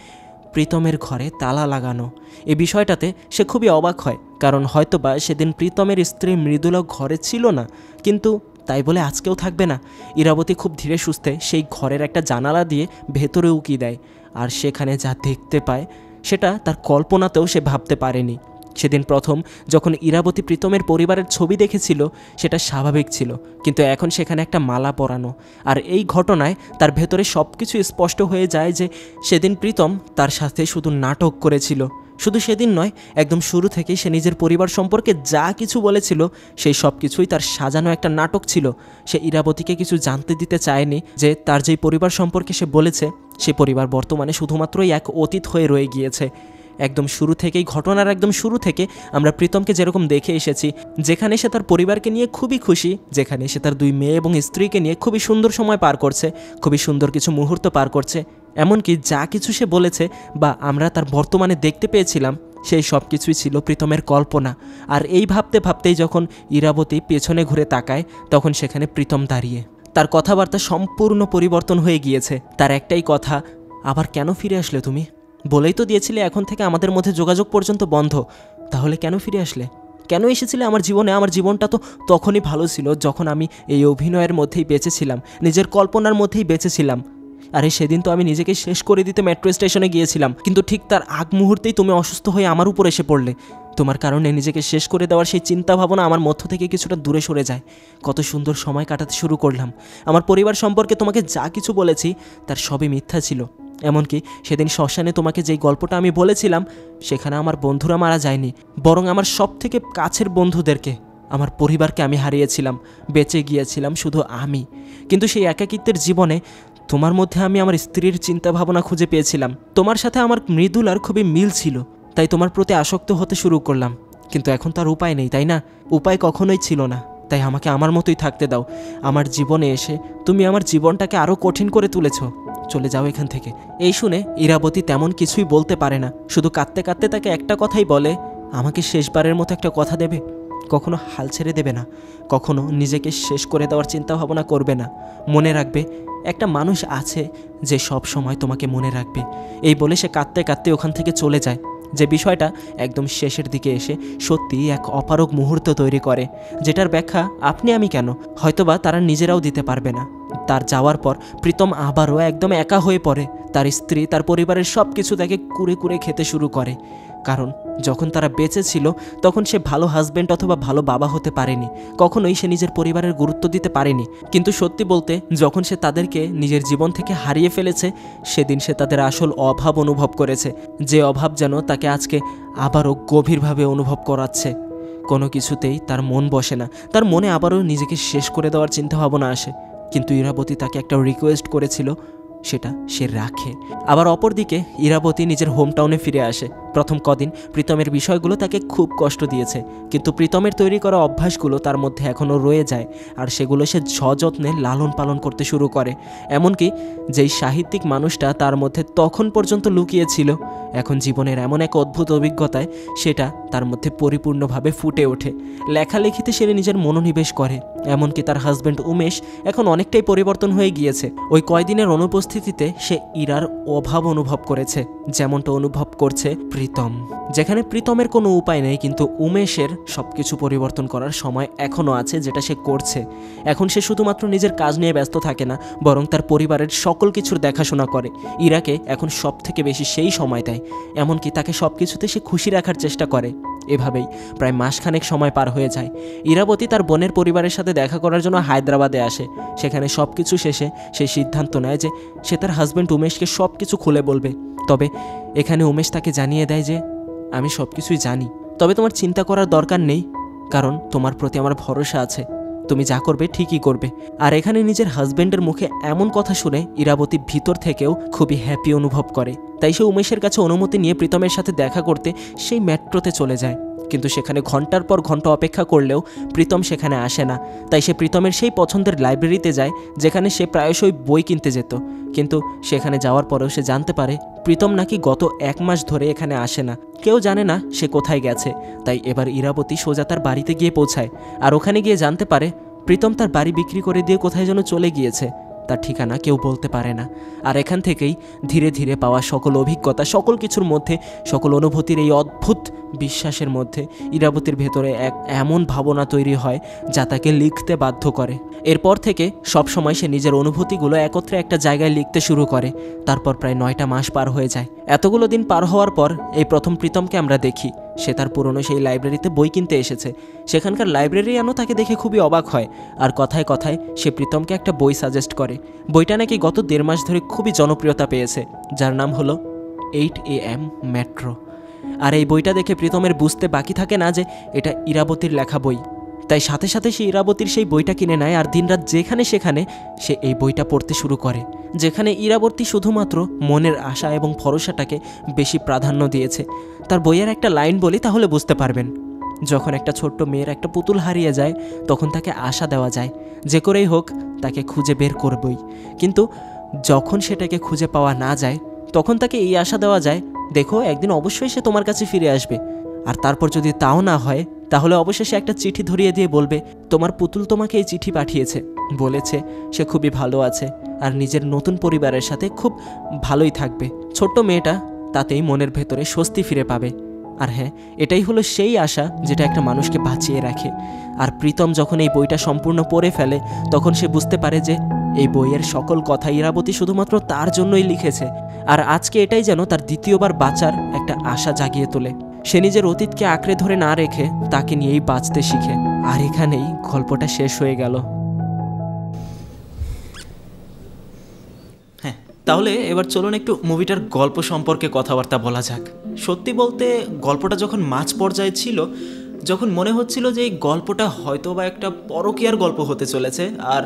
প্রীতমের ঘরে তালা লাগানো। এই বিষয়টাতে সে খুবই অবাক হয়, কারণ হয়তোবা সেদিন প্রীতমের স্ত্রী মৃদুলা ঘরে ছিল না, কিন্তু তাই বলে আজকেও থাকবে না। ইরাবতী খুব ধীরে সুস্থে সেই ঘরের একটা জানালা দিয়ে ভেতরে উকি দেয়, আর সেখানে যা দেখতে পায় সেটা তার কল্পনাতেও সে ভাবতে পারেনি। সেদিন প্রথম যখন ইরাবতী প্রীতমের পরিবারের ছবি দেখেছিল সেটা স্বাভাবিক ছিল, কিন্তু এখন সেখানে একটা মালা পরানো। আর এই ঘটনায় তার ভেতরে সব কিছু স্পষ্ট হয়ে যায় যে সেদিন প্রীতম তার সাথে শুধু নাটক করেছিল। শুধু সেদিন নয়, একদম শুরু থেকেই সে নিজের পরিবার সম্পর্কে যা কিছু বলেছিল সেই সব কিছুই তার সাজানো একটা নাটক ছিল। সে ইরাবতীকে কিছু জানতে দিতে চায়নি যে তার যেই পরিবার সম্পর্কে সে বলেছে সেই পরিবার বর্তমানে শুধুমাত্রই এক অতীত হয়ে রয়ে গিয়েছে। একদম শুরু থেকেই, ঘটনার একদম শুরু থেকে আমরা প্রীতমকে যেরকম দেখে এসেছি, যেখানে সে তার পরিবারকে নিয়ে খুবই খুশি, যেখানে সে তার 2 মেয়ে এবং স্ত্রীকে নিয়ে খুবই সুন্দর সময় পার করছে, খুবই সুন্দর কিছু মুহূর্ত পার করছে, এমনকি যা কিছু সে বলেছে বা আমরা তার বর্তমানে দেখতে পেয়েছিলাম সেই সব কিছুই ছিল প্রীতমের কল্পনা। আর এই ভাবতে ভাবতেই যখন ইরাবতী পেছনে ঘুরে তাকায়, তখন সেখানে প্রীতম দাঁড়িয়ে। তার কথাবার্তা সম্পূর্ণ পরিবর্তন হয়ে গিয়েছে। তার একটাই কথা, আবার কেন ফিরে আসলে তুমি? বলেই তো দিয়েছিলে এখন থেকে আমাদের মধ্যে যোগাযোগ পর্যন্ত বন্ধ, তাহলে কেন ফিরে আসলে? কেন এসেছিলে আমার জীবনে? আমার জীবনটা তো তখনই ভালো ছিল যখন আমি এই অভিনয়ের মধ্যেই বেঁচেছিলাম, নিজের কল্পনার মধ্যেই বেঁচেছিলাম। আরে সেদিন তো আমি নিজেকে শেষ করে দিতে মেট্রো স্টেশনে গিয়েছিলাম, কিন্তু ঠিক তার আগ মুহূর্তেই তুমি অসুস্থ হয়ে আমার উপর এসে পড়লে। তোমার কারণে নিজেকে শেষ করে দেওয়ার সেই চিন্তা ভাবনা আমার মধ্য থেকে কিছুটা দূরে সরে যায়। কত সুন্দর সময় কাটাতে শুরু করলাম। আমার পরিবার সম্পর্কে তোমাকে যা কিছু বলেছি তার সবই মিথ্যা ছিল। এমনকি সেদিন শ্মশানে তোমাকে যেই গল্পটা আমি বলেছিলাম, সেখানে আমার বন্ধুরা মারা যায়নি, বরং আমার সব থেকে কাছের বন্ধুদেরকে, আমার পরিবারকে আমি হারিয়েছিলাম। বেঁচে গিয়েছিলাম শুধু আমি। কিন্তু সেই একাকিত্বের জীবনে তোমার মধ্যে আমি আমার স্ত্রীর চিন্তা ভাবনা খুঁজে পেয়েছিলাম। তোমার সাথে আমার মৃদুলার খুবই মিল ছিল, তাই তোমার প্রতি আসক্ত হতে শুরু করলাম। কিন্তু এখন তার উপায় নেই, তাই না? উপায় কখনোই ছিল না, তাই আমাকে আমার মতোই থাকতে দাও। আমার জীবনে এসে তুমি আমার জীবনটাকে আরও কঠিন করে তুলেছ। চলে যাও এখান থেকে। এই শুনে ইরাবতী তেমন কিছুই বলতে পারে না, শুধু কাঁদতে কাঁদতে তাকে একটা কথাই বলে, আমাকে শেষবারের মতো একটা কথা দেবে? কখনো হাল ছেড়ে দেবে না, কখনো নিজেকে শেষ করে দেওয়ার চিন্তা ভাবনা করবে না। মনে রাখবে একটা মানুষ আছে যে সব সময় তোমাকে মনে রাখবে। এই বলে সে কাঁদতে কাঁদতে ওখান থেকে চলে যায়, যে বিষয়টা একদম শেষের দিকে এসে সত্যিই এক অপারগ মুহূর্ত তৈরি করে, যেটার ব্যাখ্যা আপনি আমি কেন, হয়তোবা তারা নিজেরাও দিতে পারবে না। তার যাওয়ার পর প্রীতম আবারও একদম একা হয়ে পড়ে। তার স্ত্রী, তার পরিবারের সব কিছু তাকে কুরে কুরে খেতে শুরু করে, কারণ যখন তারা বেঁচে ছিল তখন সে ভালো হাজব্যান্ড অথবা ভালো বাবা হতে পারেনি, কখনোই সে নিজের পরিবারের গুরুত্ব দিতে পারেনি। কিন্তু সত্যি বলতে, যখন সে তাদেরকে নিজের জীবন থেকে হারিয়ে ফেলেছে, সেদিন সে তাদের আসল অভাব অনুভব করেছে, যে অভাব যেন তাকে আজকে আবারও গভীরভাবে অনুভব করাচ্ছে। কোনো কিছুতেই তার মন বসে না, তার মনে আবারও নিজেকে শেষ করে দেওয়ার চিন্তাভাবনা আসে। কিন্তু ইরাবতী তাকে একটা রিকোয়েস্ট করেছিল, সেটা সে রাখে। আবার অপরদিকে ইরাবতী নিজের হোম টাউনে ফিরে আসে। প্রথম কদিন প্রীতমের বিষয়গুলো তাকে খুব কষ্ট দিয়েছে, কিন্তু প্রীতমের তৈরি করা অভ্যাসগুলো তার মধ্যে এখনও রয়ে যায়, আর সেগুলো সে সযত্নে লালন পালন করতে শুরু করে। এমনকি যেই সাহিত্যিক মানুষটা তার মধ্যে তখন পর্যন্ত লুকিয়েছিল, এখন জীবনের এমন এক অদ্ভুত অভিজ্ঞতায় সেটা তার মধ্যে পরিপূর্ণভাবে ফুটে ওঠে। লেখালেখিতে সে নিজের মনোনিবেশ করে। এমনকি তার হাজব্যান্ড উমেশ এখন অনেকটাই পরিবর্তন হয়ে গিয়েছে। ওই কয়দিনের অনুপস্থিতিতে সে ইরার অভাব অনুভব করেছে, যেমনটা অনুভব করছে প্রীতম। যেখানে প্রীতমের কোনো উপায় নেই, কিন্তু উমেশের সবকিছু পরিবর্তন করার সময় এখনও আছে, যেটা সে করছে। এখন সে শুধুমাত্র নিজের কাজ নিয়ে ব্যস্ত থাকে না, বরং তার পরিবারের সকল কিছুর দেখাশোনা করে। ইরাকে এখন সব থেকে বেশি সেই সময় দেয়, এমনকি তাকে সব কিছুতে সে খুশি রাখার চেষ্টা করে। এভাবেই প্রায় মাসখানেক সময় পার হয়ে যায়। ইরাবতী তার বোনের পরিবারের সাথে দেখা করার জন্য হায়দ্রাবাদে আসে। সেখানে সব কিছু শেষে সে সিদ্ধান্ত নেয় যে সে তার হাজব্যান্ড উমেশকে সব কিছু খুলে বলবে। তবে এখানে উমেশ তাকে জানিয়ে দেয় যে আমি সব কিছুই জানি, তবে তোমার চিন্তা করার দরকার নেই, কারণ তোমার প্রতি আমার ভরসা আছে, তুমি যা করবে ঠিকই করবে। আর এখানে নিজের হাজব্যান্ডের মুখে এমন কথা শুনে ইরাবতী ভিতর থেকেও খুবই হ্যাপি অনুভব করে। তাই সে উমেশের কাছে অনুমতি নিয়ে প্রীতমের সাথে দেখা করতে সেই মেট্রোতে চলে যায়। কিন্তু সেখানে ঘন্টার পর ঘন্টা অপেক্ষা করলেও প্রীতম সেখানে আসে না। তাই সে প্রীতমের সেই পছন্দের লাইব্রেরিতে যায়, যেখানে সে প্রায়শই বই কিনতে যেত। কিন্তু সেখানে যাওয়ার পরেও সে জানতে পারে প্রীতম নাকি গত 1 মাস ধরে এখানে আসে না। কেউ জানে না সে কোথায় গেছে। তাই এবার ইরাবতী সোজা তার বাড়িতে গিয়ে পৌঁছায়, আর ওখানে গিয়ে জানতে পারে প্রীতম তার বাড়ি বিক্রি করে দিয়ে কোথায় যেন চলে গিয়েছে। তার ঠিকানা কেউ বলতে পারে না। আর এখান থেকেই ধীরে ধীরে পাওয়া সকল অভিজ্ঞতা, সকল কিছুর মধ্যে, সকল অনুভূতির এই অদ্ভুত বিশ্বাসের মধ্যে ইরাবতীর ভেতরে এক এমন ভাবনা তৈরি হয় যা তাকে লিখতে বাধ্য করে। এরপর থেকে সবসময় সে নিজের অনুভূতিগুলো একত্রে একটা জায়গায় লিখতে শুরু করে। তারপর প্রায় 9টা মাস পার হয়ে যায়। এতগুলো দিন পার হওয়ার পর এই প্রথম প্রীতমকে আমরা দেখি। সে তার পুরনো সেই লাইব্রেরিতে বই কিনতে এসেছে। সেখানকার লাইব্রেরিয়ানও তাকে দেখে খুবই অবাক হয়, আর কথায় কথায় সে প্রীতমকে একটা বই সাজেস্ট করে। বইটা নাকি গত 1.5 মাস ধরে খুবই জনপ্রিয়তা পেয়েছে, যার নাম হলো 8 AM মেট্রো। আর এই বইটা দেখে প্রীতমের বুঝতে বাকি থাকে না যে এটা ইরাবতীর লেখা বই। তাই সাথে সাথে সে ইরাবতীর সেই বইটা কিনে নেয় আর দিনরাত যেখানে সেখানে সে এই বইটা পড়তে শুরু করে, যেখানে ইরাবতী শুধুমাত্র মনের আশা এবং ভরসাটাকে বেশি প্রাধান্য দিয়েছে। তার বইয়ের একটা লাইন বলি তাহলে বুঝতে পারবেন। যখন একটা ছোট্ট মেয়ের একটা পুতুল হারিয়ে যায় তখন তাকে আশা দেওয়া যায় যে করেই হোক তাকে খুঁজে বের করবই, কিন্তু যখন সেটাকে খুঁজে পাওয়া না যায় তখন তাকে এই আশা দেওয়া যায় দেখো একদিন অবশ্যই সে তোমার কাছে ফিরে আসবে। আর তারপর যদি তাও না হয় তাহলে অবশেষে একটা চিঠি ধরিয়ে দিয়ে বলবে তোমার পুতুল তোমাকে এই চিঠি পাঠিয়েছে, বলেছে সে খুবই ভালো আছে আর নিজের নতুন পরিবারের সাথে খুব ভালোই থাকবে। ছোট্ট মেয়েটা তাতেই মনের ভেতরে স্বস্তি ফিরে পাবে। আর হ্যাঁ, এটাই হলো সেই আশা যেটা একটা মানুষকে বাঁচিয়ে রাখে। আর প্রীতম যখন এই বইটা সম্পূর্ণ পড়ে ফেলে তখন সে বুঝতে পারে যে এই বইয়ের সকল কথা ইরাবতী শুধুমাত্র তার জন্যই লিখেছে। আর আজকে এটাই যেন তার দ্বিতীয়বার বাঁচার একটা আশা জাগিয়ে তোলে। সে নিজের অতীতকে আঁকড়ে ধরে না রেখে তাকে নিয়েই বাঁচতে শিখে। আর এখানেই গল্পটা শেষ হয়ে গেল। হ্যাঁ, তাহলে এবার চলুন একটু মুভিটার গল্প সম্পর্কে কথাবার্তা বলা যাক। সত্যি বলতে গল্পটা যখন মাঝ পর্যায়ে ছিল, যখন মনে হচ্ছিল যে এই গল্পটা হয়তোবা একটা পরকীয়ার গল্প হতে চলেছে আর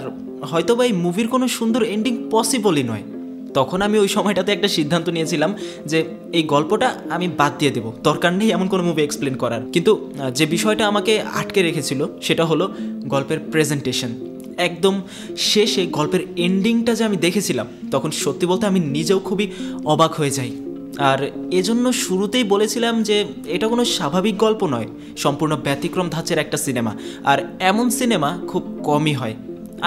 হয়তোবা এই মুভির কোনো সুন্দর এন্ডিং পসিবলই নয়, তখন আমি ওই সময়টাতে একটা সিদ্ধান্ত নিয়েছিলাম যে এই গল্পটা আমি বাদ দিয়ে দেবো, দরকার নেই এমন কোনো মুভি এক্সপ্লেন করার। কিন্তু যে বিষয়টা আমাকে আটকে রেখেছিল সেটা হলো গল্পের প্রেজেন্টেশন। একদম শেষে গল্পের এন্ডিংটা যে আমি দেখেছিলাম তখন সত্যি বলতে আমি নিজেও খুবই অবাক হয়ে যাই। আর এজন্য শুরুতেই বলেছিলাম যে এটা কোনো স্বাভাবিক গল্প নয়, সম্পূর্ণ ব্যতিক্রম ধাঁচের একটা সিনেমা। আর এমন সিনেমা খুব কমই হয়।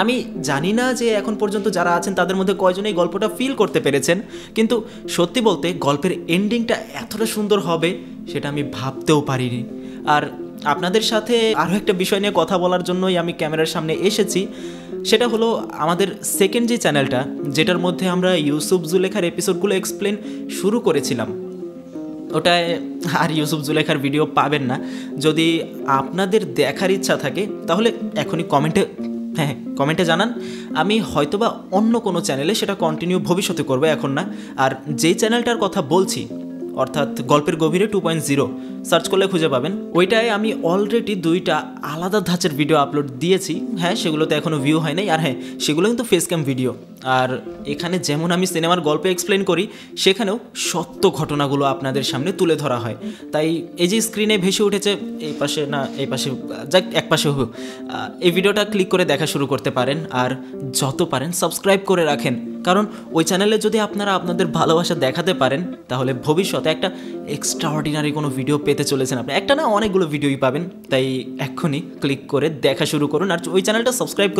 আমি জানি না যে এখন পর্যন্ত যারা আছেন তাদের মধ্যে কয়জন এই গল্পটা ফিল করতে পেরেছেন, কিন্তু সত্যি বলতে গল্পের এন্ডিংটা এতটা সুন্দর হবে সেটা আমি ভাবতেও পারিনি। আর আপনাদের সাথে আরও একটা বিষয় নিয়ে কথা বলার জন্যই আমি ক্যামেরার সামনে এসেছি, সেটা হলো আমাদের সেকেন্ড যে চ্যানেলটা, যেটার মধ্যে আমরা ইউসুফ জুলেখার এপিসোডগুলো এক্সপ্লেন শুরু করেছিলাম, ওটায় আর ইউসুফ জুলেখার ভিডিও পাবেন না। যদি আপনাদের দেখার ইচ্ছা থাকে তাহলে এখনই কমেন্টে জানান। আমি হয়তোবা অন্য কোনো চ্যানেলে সেটা কন্টিনিউ ভবিষ্যতে করবো, এখন না। আর যেই চ্যানেলটার কথা বলছি অর্থাৎ গল্পের গভীরে 2.0 সার্চ করলে খুঁজে পাবেন। ওইটায় আমি অলরেডি 2টা আলাদা ধাঁচের ভিডিও আপলোড দিয়েছি। হ্যাঁ, সেগুলোতে এখনও ভিউ হয় নাই। আর হ্যাঁ, সেগুলো কিন্তু ফেস ক্যাম ভিডিও। আর এখানে যেমন আমি সিনেমার গল্প এক্সপ্লেন করি, সেখানেও সত্য ঘটনাগুলো আপনাদের সামনে তুলে ধরা হয়। তাই এই যে স্ক্রিনে ভেসে উঠেছে, এই পাশে না এই পাশে, যাক এক পাশে হোক, এই ভিডিওটা ক্লিক করে দেখা শুরু করতে পারেন। আর যত পারেন সাবস্ক্রাইব করে রাখেন, কারণ ওই চ্যানেলে যদি আপনারা আপনাদের ভালোবাসা দেখাতে পারেন তাহলে ভবিষ্যতে একটা এক্সট্রাঅর্ডিনারি কোনো ভিডিও পেতে চলেছেন আপনি। একটা না, অনেকগুলো ভিডিওই পাবেন। তাই এক্ষুনি ক্লিক করে দেখা শুরু করুন আর ওই চ্যানেলটা সাবস্ক্রাইব করুন।